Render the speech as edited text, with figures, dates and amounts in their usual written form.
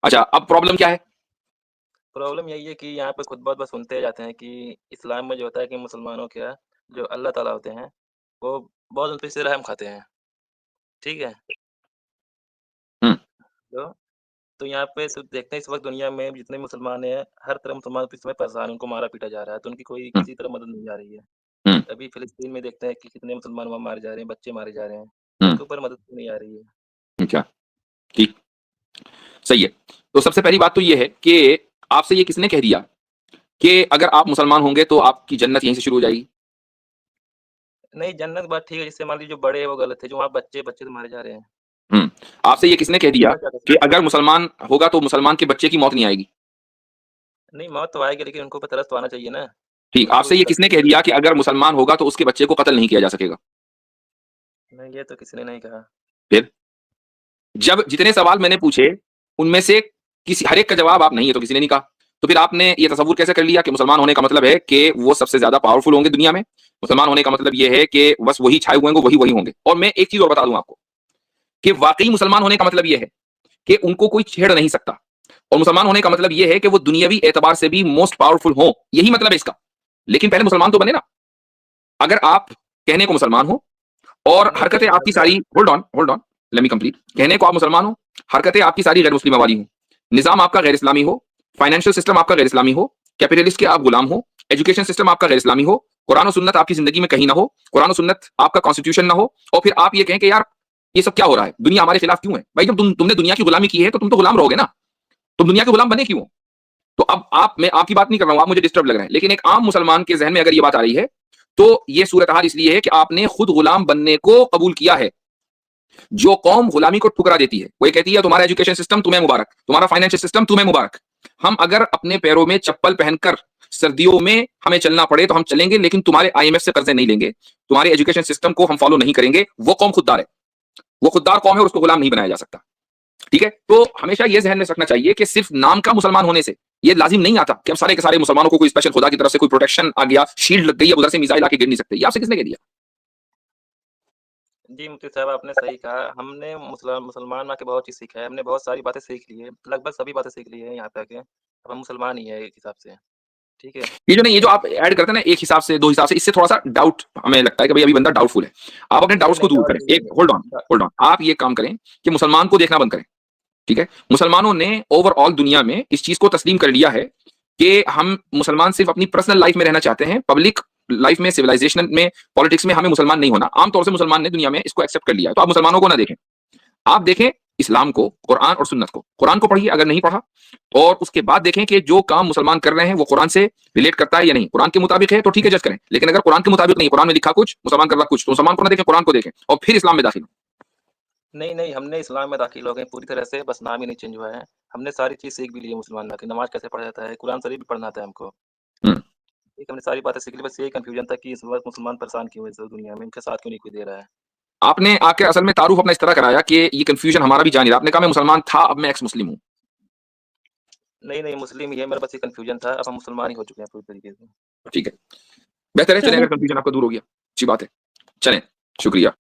अच्छा, अब प्रॉब्लम क्या है? प्रॉब्लम यही है कि यहाँ पे खुद बहुत सुनते जाते हैं कि इस्लाम में जो होता है कि मुसलमानों के जो अल्लाह ताला होते हैं, वो बहुत उन पे से रहम खाते हैं, ठीक है? हुँ, तो यहाँ पे तो देखते हैं इस वक़्त दुनिया में जितने मुसलमान हैं, हर तरफ मुसलमान इस समय परेशान हैं, उनको मारा-पीटा जा रहा है, तो उनकी कोई हुँ, किसी तरह मदद नहीं जा रही है। हुँ, अभी फ़िलिस्तीन में देखते हैं कि कितने मुसलमान वहाँ मारे जा रहे हैं, बच्चे मारे जा रहे हैं, तो हुँ, उनके ऊपर मदद क्यों नहीं आ रही है? अच्छा, ठीक, सही है। तो सबसे पहली बात तो ये है कि आपसे ये किसने कह दिया कि अगर आप मुसलमान होंगे तो आपकी जन्नत यहीं से शुरू हो जाएगी? नहीं, जन्नत बात ठीक है, जैसे मान लीजिए जो बड़े हैं वो गलत है, जो वहाँ बच्चे तो मारे जा रहे हैं, हुँ, आपसे ये किसने कह उनके दिया ऊपर क्या कर कि सकते हैं? अगर मुसलमान होगा तो मुसलमान के बच्चे की मौत नहीं आएगी? नहीं, मौत तो आएगी लेकिन उनके ऊपर तरस तो आना चाहिए ना, ठीक, उनको आपसे भी ये तरस किसने नहीं कह आ दिया रहा। कि अगर मुसलमान होगा तो उसके बच्चे को कत्ल नहीं किया जा सकेगा? नहीं, ये तो किसी ने नहीं कहा। फिर? जब जितने सवाल मैंने पूछे, उनमें से किसी हर एक का जवाब आप नहीं है तो किसी ने नहीं कहा। तो फिर आपने ये तसव्वुर कैसे कर लिया कि मुसलमान होने का मतलब है कि वो सबसे ज़्यादा पावरफुल होंगे दुनिया में? मुसलमान होने का मतलब ये है कि बस वही छाए हुए होंगे, वही वही होंगे। और मैं एक चीज़ और बता दूँ आपको कि वाक़ई मुसलमान होने का मतलब ये है कि उनको कोई छेड़ नहीं सकता। और मुसलमान होने का मतलब ये है कि वो दुनियावी एतबार से भी मोस्ट पावरफुल हों, यही मतलब है इसका। लेकिन पहले मुसलमान तो बने ना। अगर आप कहने को मुसलमान हो और नहीं, हरकतें नहीं आपकी सारी hold on, let me complete. कहने को आप मुसलमान हो, हरकतें आपकी सारी गैर मुस्लिमा वाली हो, निज़ाम आपका गैर इस्लामी हो, फाइनेंशियल सिस्टम आपका गैर इस्लामी हो, कैपिटलिस्ट के आप गुलाम हो, एजुकेशन सिस्टम आपका गैर इस्लामी हो, कुरान और सुन्नत आपकी जिंदगी में कहीं ना हो, कुरान और सुन्नत आपका कॉन्स्टिट्यूशन ना हो, और फिर आप ये कहें कि यार ये सब क्या हो रहा है, दुनिया हमारे खिलाफ क्यों है? भाई जब तुमने दुनिया की गुलामी की है तो तुम तो गुलाम रहोगे ना। तुम दुनिया के गुलाम बने क्यों? तो अब आप, मैं आपकी बात नहीं कर रहा हूं, आप मुझे डिस्टर्ब लग रहे हैं, लेकिन एक आम मुसलमान के जहन में अगर ये बात आ रही है तो ये सूरत हाल इसलिए है कि आपने खुद गुलाम बनने को कबूल किया है। जो कौम गुलामी को ठुकरा देती है वो ये कहती है तुम्हारा एजुकेशन सिस्टम तुम्हें मुबारक, तुम्हारा फाइनेंशियल सिस्टम तुम्हें मुबारक। हम अगर अपने पैरों में चप्पल पहनकर सर्दियों में हमें चलना पड़े तो हम चलेंगे, लेकिन तुम्हारे आईएमएफ से कर्जे नहीं लेंगे, तुम्हारे एजुकेशन सिस्टम को हम फॉलो नहीं करेंगे। वो कौम खुददार है, वो खुददार कौम है और उसको गुलाम नहीं बनाया जा सकता। ठीक है, तो हमेशा ये जहन में रखना चाहिए कि सिर्फ नाम का मुसलमान होने से ये लाजिम नहीं आता कि अब सारे के सारे मुसलमानों को कोई स्पेशल खुदा की तरफ से कोई प्रोटेक्शन आ गया, शील्ड लग गई, अब उधर से मिसाइल आके गिर नहीं सकते। ये आपसे किसने कह दिया? जी, मुफ्ती साहब आपने सही कहा। हमने मुसलमान आके बहुत चीज़ सीखा है, हमने बहुत सारी बातें सीख ली है, लगभग सभी बातें सीख ली है यहाँ पे आके। अब हम मुसलमान ही हैं एक हिसाब से, ठीक है? ये जो आप ऐड करते हैं ना एक हिसाब से दो हिसाब से, इससे थोड़ा सा डाउट हमें लगता है कि भाई अभी बंदा डाउटफुल है। आप अपने नहीं, डाउट्स को नहीं दूर डाउट करें। नहीं एक है। ड होल्ड ऑन, आप ये काम करें कि मुसलमान को देखना बंद करें। ठीक है, मुसलमानों ने ओवरऑल दुनिया में इस चीज को तस्लीम कर लिया है कि हम मुसलमान सिर्फ अपनी पर्सनल लाइफ में रहना चाहते हैं, पब्लिक लाइफ में, सिविलाइजेशन में, पॉलिटिक्स में हमें मुसलमान नहीं होना। आमतौर से मुसलमान ने दुनिया में इसको एक्सेप्ट कर लिया है। तो आप मुसलमानों को ना देखें, आप देखें इस्लाम को, कुरान और सुन्नत को। कुरान को पढ़िए अगर नहीं पढ़ा, और उसके बाद देखें कि जो काम मुसलमान कर रहे हैं वो कुरान से रिलेट करता है या नहीं। कुरान के मुताबिक है तो ठीक है, जज करें। लेकिन अगर कुरान के मुताबिक नहीं, कुरान में लिखा कुछ, मुसलमान कर रहा कुछ, तो मुसलमान को ना देखें, कुरान को देखें और फिर इस्लाम में दाखिल हों। नहीं, नहीं हमने इस्लाम में दाखिल हो गए पूरी तरह से, बस नाम ही नहीं चेंज हुआ है। हमने सारी चीज़ सीख भी ली है मुसलमान में आके, नमाज़ कैसे पढ़ा जाता है, कुरान शरीफ भी पढ़ना आता है हमको। हम्म। ठीक है, हमने सारी बातें सीख ली, बस यही कन्फ्यूज़न था कि इस वक़्त मुसलमान परेशान क्यों है इस दुनिया में, इनके साथ क्यों नहीं कोई दे रहा है। आपने आके असल में तारुफ अपना इस तरह कराया कि ये कंफ्यूजन हमारा भी जान रहा। आपने कहा मैं मुसलमान था, अब मैं एक्स मुस्लिम हूँ। नहीं, नहीं मुस्लिम ही है, मेरा बस ये कन्फ्यूज़न था, अब हम मुसलमान ही हो चुके हैं पूरी तरीके से। ठीक है, बेहतर है, चलें चलो अगर कंफ्यूजन आपका दूर हो गया, अच्छी बात है। चलें, शुक्रिया।